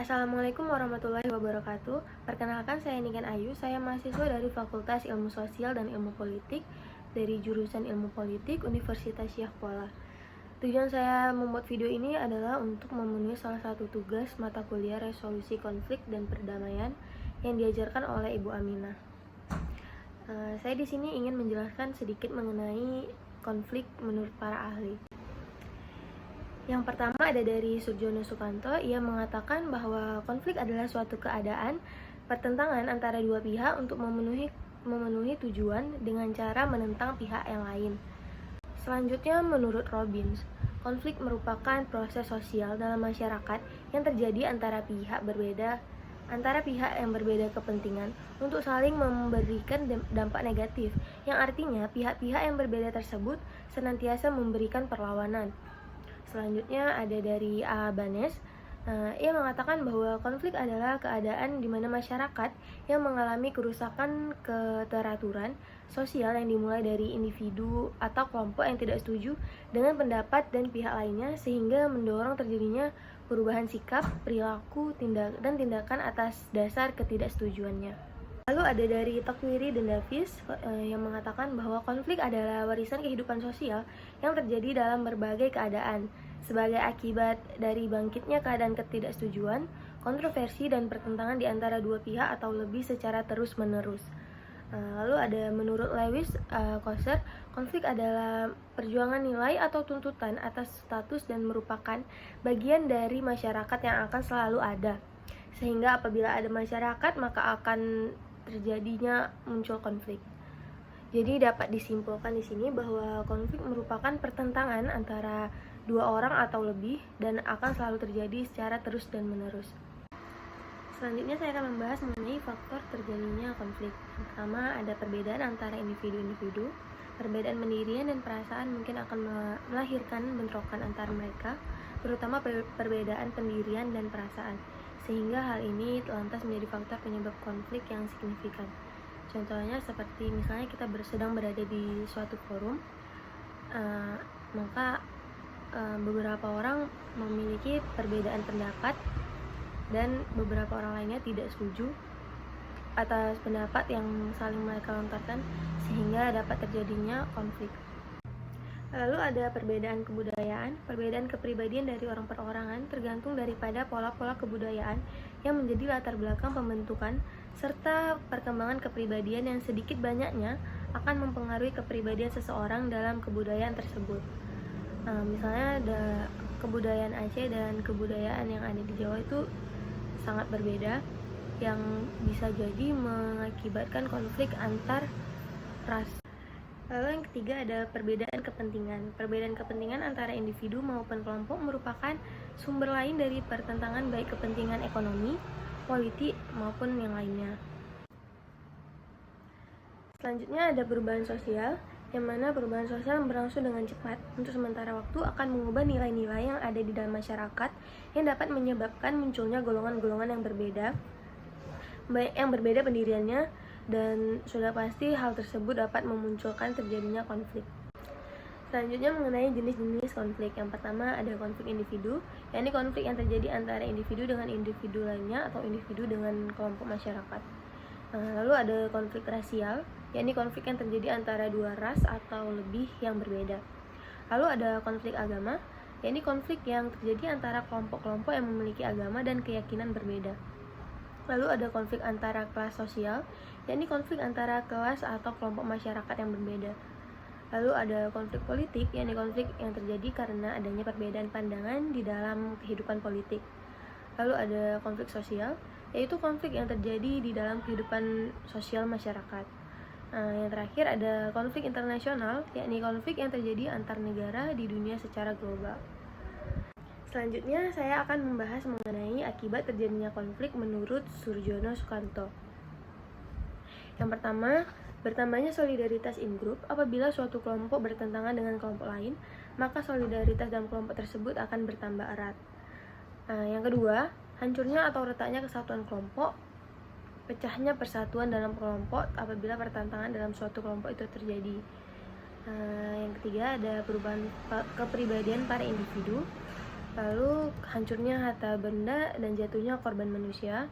Assalamualaikum warahmatullahi wabarakatuh. Perkenalkan, saya Niken Ayu. Saya mahasiswa dari Fakultas Ilmu Sosial dan Ilmu Politik dari jurusan Ilmu Politik Universitas Syahkuala. Tujuan saya membuat video ini adalah untuk memenuhi salah satu tugas mata kuliah resolusi konflik dan perdamaian yang diajarkan oleh Ibu Aminah. Saya di sini ingin menjelaskan sedikit mengenai konflik menurut para ahli. Yang pertama ada dari Surjono Sukanto. Ia mengatakan bahwa konflik adalah suatu keadaan pertentangan antara dua pihak untuk memenuhi tujuan dengan cara menentang pihak yang lain. Selanjutnya, menurut Robbins, konflik merupakan proses sosial dalam masyarakat yang terjadi antara pihak yang berbeda kepentingan untuk saling memberikan dampak negatif, yang artinya pihak-pihak yang berbeda tersebut senantiasa memberikan perlawanan. Selanjutnya ada dari A. Banes. Ia mengatakan bahwa konflik adalah keadaan di mana masyarakat yang mengalami kerusakan keteraturan sosial yang dimulai dari individu atau kelompok yang tidak setuju dengan pendapat dan pihak lainnya, sehingga mendorong terjadinya perubahan sikap, perilaku, dan tindakan atas dasar ketidaksetujuannya. Lalu ada dari Takwiri dan Davis yang mengatakan bahwa konflik adalah warisan kehidupan sosial yang terjadi dalam berbagai keadaan sebagai akibat dari bangkitnya keadaan ketidaksetujuan, kontroversi, dan pertentangan di antara dua pihak atau lebih secara terus-menerus. Lalu ada menurut Lewis Coser, konflik adalah perjuangan nilai atau tuntutan atas status dan merupakan bagian dari masyarakat yang akan selalu ada. Sehingga apabila ada masyarakat, maka akan terjadinya muncul konflik. Jadi dapat disimpulkan di sini bahwa konflik merupakan pertentangan antara dua orang atau lebih dan akan selalu terjadi secara terus dan menerus. Selanjutnya saya akan membahas mengenai faktor terjadinya konflik. Yang pertama ada perbedaan antara individu-individu. Perbedaan pendirian dan perasaan mungkin akan melahirkan bentrokan antar mereka, terutama perbedaan pendirian dan perasaan, sehingga hal ini lantas menjadi faktor penyebab konflik yang signifikan. Contohnya seperti misalnya kita sedang berada di suatu forum, maka beberapa orang memiliki perbedaan pendapat dan beberapa orang lainnya tidak setuju atas pendapat yang saling mereka lontarkan, sehingga dapat terjadinya konflik. Lalu ada perbedaan kebudayaan. Perbedaan kepribadian dari orang perorangan tergantung daripada pola-pola kebudayaan yang menjadi latar belakang pembentukan serta perkembangan kepribadian yang sedikit banyaknya akan mempengaruhi kepribadian seseorang dalam kebudayaan tersebut. Misalnya ada kebudayaan Aceh dan kebudayaan yang ada di Jawa itu sangat berbeda, yang bisa jadi mengakibatkan konflik antar ras. Lalu yang ketiga ada perbedaan kepentingan. Perbedaan kepentingan antara individu maupun kelompok merupakan sumber lain dari pertentangan baik kepentingan ekonomi, politik, maupun yang lainnya. Selanjutnya ada perubahan sosial, yang mana perubahan sosial berlangsung dengan cepat untuk sementara waktu akan mengubah nilai-nilai yang ada di dalam masyarakat yang dapat menyebabkan munculnya golongan-golongan yang berbeda pendiriannya, dan sudah pasti hal tersebut dapat memunculkan terjadinya konflik. Selanjutnya mengenai jenis-jenis konflik. Yang pertama ada konflik individu, yakni konflik yang terjadi antara individu dengan individu lainnya atau individu dengan kelompok masyarakat. Lalu ada konflik rasial, yakni konflik yang terjadi antara dua ras atau lebih yang berbeda. Lalu ada konflik agama, yakni konflik yang terjadi antara kelompok-kelompok yang memiliki agama dan keyakinan berbeda. Lalu ada konflik antara kelas sosial, yakni konflik antara kelas atau kelompok masyarakat yang berbeda. Lalu ada konflik politik, yakni konflik yang terjadi karena adanya perbedaan pandangan di dalam kehidupan politik. Lalu ada konflik sosial, yaitu konflik yang terjadi di dalam kehidupan sosial masyarakat. Yang terakhir ada konflik internasional, yakni konflik yang terjadi antar negara di dunia secara global. Selanjutnya saya akan membahas mengenai akibat terjadinya konflik menurut Surjono Sukanto. Yang pertama, bertambahnya solidaritas in-group. Apabila suatu kelompok bertentangan dengan kelompok lain, maka solidaritas dalam kelompok tersebut akan bertambah erat. Yang kedua, hancurnya atau retaknya kesatuan kelompok. Pecahnya persatuan dalam kelompok apabila pertentangan dalam suatu kelompok itu terjadi. Yang ketiga ada perubahan kepribadian para individu. Lalu hancurnya harta benda dan jatuhnya korban manusia.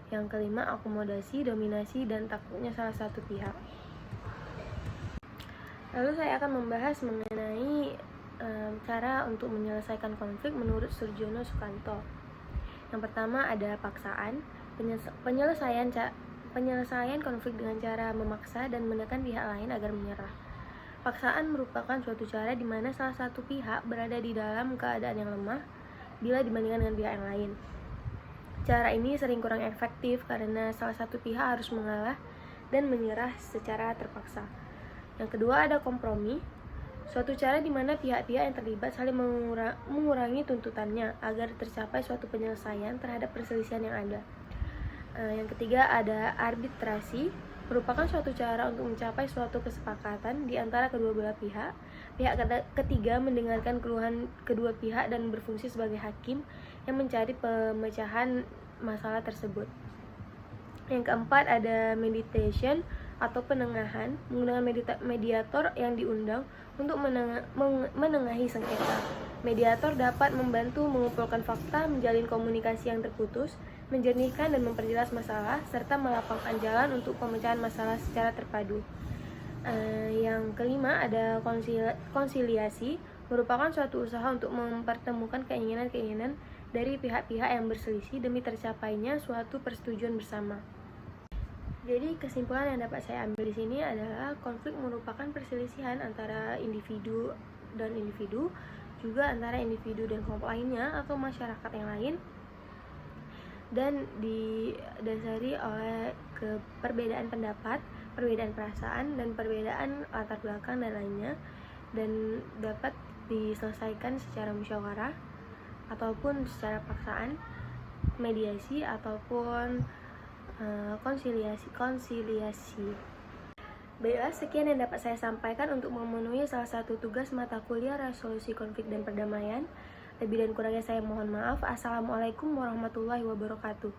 Yang kelima, akomodasi, dominasi, dan takluknya salah satu pihak. Lalu saya akan membahas mengenai cara untuk menyelesaikan konflik menurut Surjono Sukanto. Yang pertama ada paksaan, penyelesaian konflik dengan cara memaksa dan menekan pihak lain agar menyerah. Paksaan merupakan suatu cara di mana salah satu pihak berada di dalam keadaan yang lemah bila dibandingkan dengan pihak yang lain. Cara ini sering kurang efektif karena salah satu pihak harus mengalah dan menyerah secara terpaksa. Yang kedua ada kompromi, suatu cara di mana pihak-pihak yang terlibat saling mengurangi tuntutannya agar tercapai suatu penyelesaian terhadap perselisihan yang ada. Yang ketiga ada arbitrasi, merupakan suatu cara untuk mencapai suatu kesepakatan di antara kedua belah pihak. Pihak ketiga mendengarkan keluhan kedua pihak dan berfungsi sebagai hakim yang mencari pemecahan masalah tersebut. Yang keempat ada mediation atau penengahan, menggunakan mediator yang diundang untuk menengahi sengketa. Mediator dapat membantu mengumpulkan fakta, menjalin komunikasi yang terputus, menjernihkan dan memperjelas masalah, serta melapangkan jalan untuk pemecahan masalah secara terpadu. Yang kelima ada konsiliasi, merupakan suatu usaha untuk mempertemukan keinginan-keinginan dari pihak-pihak yang berselisih demi tercapainya suatu persetujuan bersama. Jadi kesimpulan yang dapat saya ambil di sini adalah konflik merupakan perselisihan antara individu dan individu, juga antara individu dan kelompok lainnya atau masyarakat yang lain, dan didasari oleh perbedaan pendapat, perbedaan perasaan, dan perbedaan latar belakang dan lainnya, dan dapat diselesaikan secara musyawarah ataupun secara paksaan, mediasi ataupun konsiliasi. Baiklah, sekian yang dapat saya sampaikan untuk memenuhi salah satu tugas mata kuliah resolusi konflik dan perdamaian. Lebih dan kurangnya saya mohon maaf. Assalamualaikum warahmatullahi wabarakatuh.